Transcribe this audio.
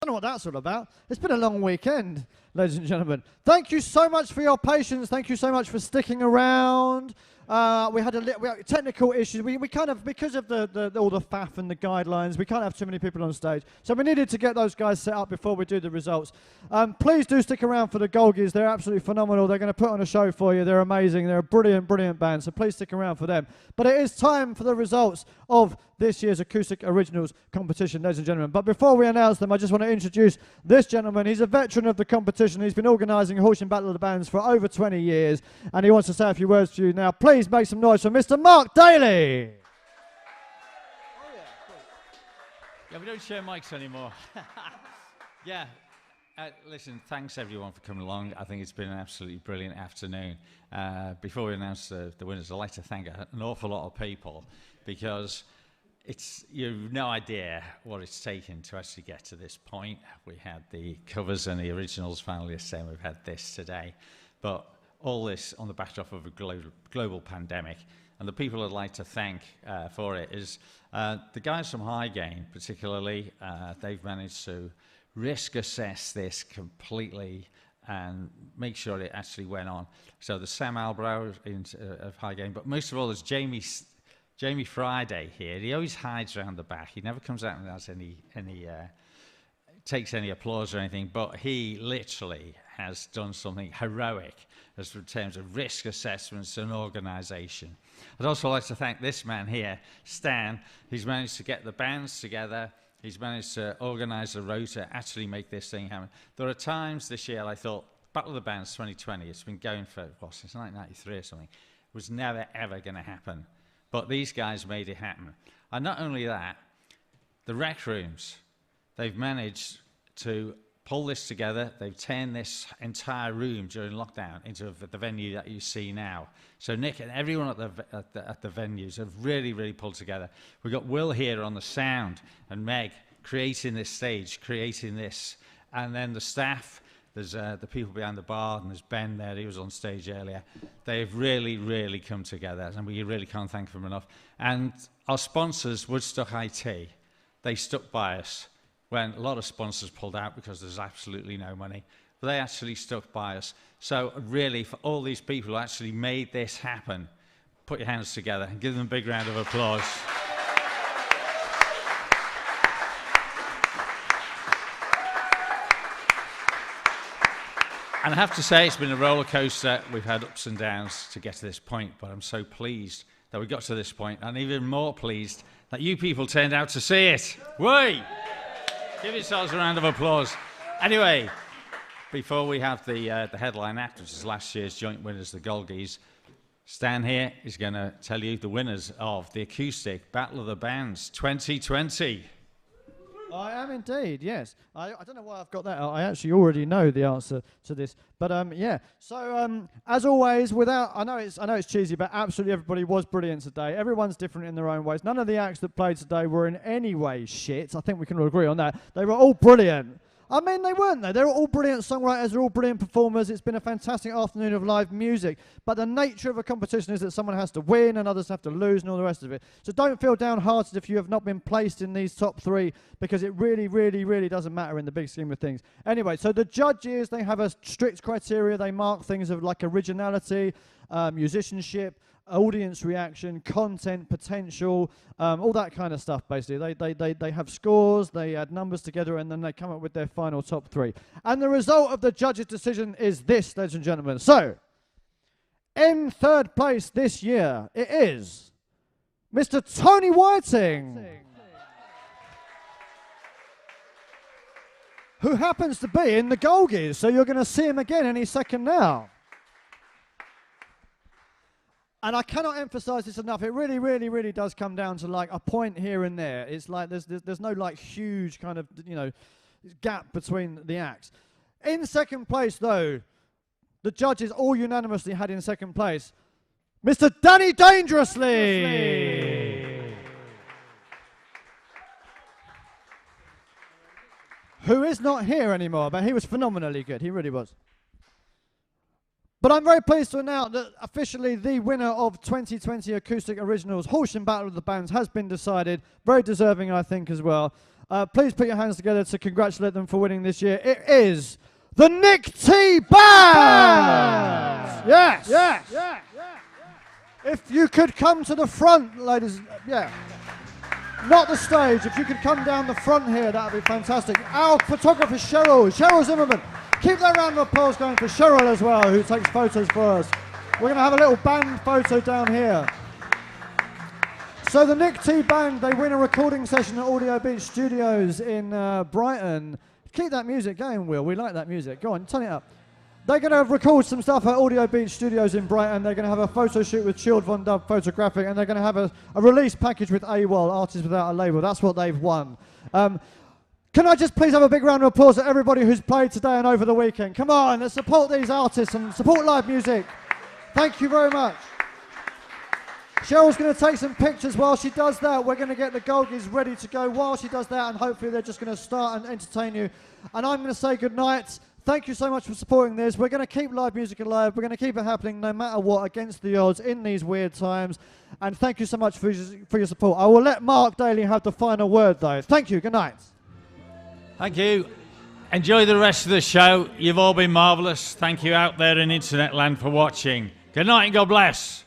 I don't know what that's all about. It's been a long weekend, ladies and gentlemen. Thank you so much for your patience. Thank you so much for sticking around. We had technical issues. We kind of, because of all the faff and the guidelines, we can't have too many people on stage. So we needed to get those guys set up before we do the results. Please do stick around for the Golgies. They're absolutely phenomenal. They're going to put on a show for you. They're amazing. They're a brilliant, brilliant band. So please stick around for them. But it is time for the results of this year's Acoustic Originals competition, ladies and gentlemen. But before we announce them, I just want to introduce this gentleman. He's a veteran of the competition. He's been organising Horsham Battle of the Bands for over 20 years, and he wants to say a few words to you now. Please make some noise for Mr. Mark Daly. Yeah, we don't share mics anymore. Yeah. Listen, thanks everyone for coming along. I think it's been an absolutely brilliant afternoon. Before we announce the winners, I'd like to thank an awful lot of people, because you've no idea what it's taken to actually get to this point. We had the covers and the originals finalists, and we've had this today. But all this on the backdrop of a global pandemic. And the people I'd like to thank for it is the guys from High Gain, particularly. They've managed to risk assess this completely and make sure it actually went on. So there's Sam Albrow of High Gain, but most of all there's Jamie Friday here. He always hides around the back. He never comes out and has takes any applause or anything, but he literally has done something heroic as in terms of risk assessments and organisation. I'd also like to thank this man here, Stan. He's managed to get the bands together. He's managed to organise the rota, actually make this thing happen. There are times this year I thought, Battle of the Bands 2020, it's been going for, since 1993 or something, it was never, ever going to happen. But these guys made it happen. And not only that, the rec rooms, they've managed to pull this together. They've turned this entire room during lockdown into the venue that you see now. So Nick and everyone at the venues have really, really pulled together. We've got Will here on the sound and Meg creating this stage, creating this. And then the staff, there's the people behind the bar, and there's Ben there, he was on stage earlier. They've really, really come together, and we really can't thank them enough. And our sponsors, Woodstock IT, they stuck by us when a lot of sponsors pulled out because there's absolutely no money. But they actually stuck by us. So really, for all these people who actually made this happen, put your hands together and give them a big round of applause. And I have to say, it's been a roller coaster. We've had ups and downs to get to this point, but I'm so pleased that we got to this point, and even more pleased that you people turned out to see it. Whey! Give yourselves a round of applause. Anyway, before we have the headline act, which is last year's joint winners, the Golgies, Stan here is going to tell you the winners of the Acoustic Battle of the Bands 2020. I am indeed, yes. I don't know why I've got that out. I actually already know the answer to this. But yeah, so as always, I know it's cheesy, but absolutely everybody was brilliant today. Everyone's different in their own ways. None of the acts that played today were in any way shit. I think we can all agree on that. They were all brilliant. I mean, they weren't they? They were all brilliant songwriters, they're all brilliant performers. It's been a fantastic afternoon of live music. But the nature of a competition is that someone has to win and others have to lose and all the rest of it. So don't feel downhearted if you have not been placed in these top three, because it really, really, really doesn't matter in the big scheme of things. Anyway, so the judges, they have a strict criteria. They mark things of like originality, musicianship, audience reaction, content, potential, all that kind of stuff, basically. They have scores, they add numbers together, and then they come up with their final top three. And the result of the judges' decision is this, ladies and gentlemen. So, in third place this year, it is Mr. Tony Whiting, who happens to be in the Golgies, so you're going to see him again any second now. And I cannot emphasize this enough. It really, really, really does come down to like a point here and there. It's like there's no like huge kind of, gap between the acts. In second place, though, the judges all unanimously had in second place Mr. Danny Dangerously, who is not here anymore, but he was phenomenally good. He really was. But I'm very pleased to announce that officially the winner of 2020 Acoustic Originals Horsham Battle of the Bands has been decided. Very deserving, I think, as well. Please put your hands together to congratulate them for winning this year. It is the Nick T Band! Yes! Yeah. If you could come to the front, ladies, not the stage. If you could come down the front here, that would be fantastic. Our photographer, Cheryl Zimmerman. Keep that round of applause going for Cheryl as well, who takes photos for us. We're going to have a little band photo down here. So the Nick T Band, they win a recording session at Audio Beach Studios in Brighton. Keep that music going, Will. We like that music. Go on, turn it up. They're going to record some stuff at Audio Beach Studios in Brighton. They're going to have a photo shoot with Chilled Von Dub Photographic, and they're going to have a release package with AWOL, Artists Without a Label. That's what they've won. Can I just please have a big round of applause for everybody who's played today and over the weekend? Come on, let's support these artists and support live music. Thank you very much. Cheryl's going to take some pictures while she does that. We're going to get the Golgies ready to go while she does that, and hopefully they're just going to start and entertain you. And I'm going to say good night. Thank you so much for supporting this. We're going to keep live music alive. We're going to keep it happening no matter what, against the odds in these weird times. And thank you so much for your support. I will let Mark Daly have the final word, though. Thank you. Good night. Thank you. Enjoy the rest of the show. You've all been marvellous. Thank you out there in internet land for watching. Good night and God bless.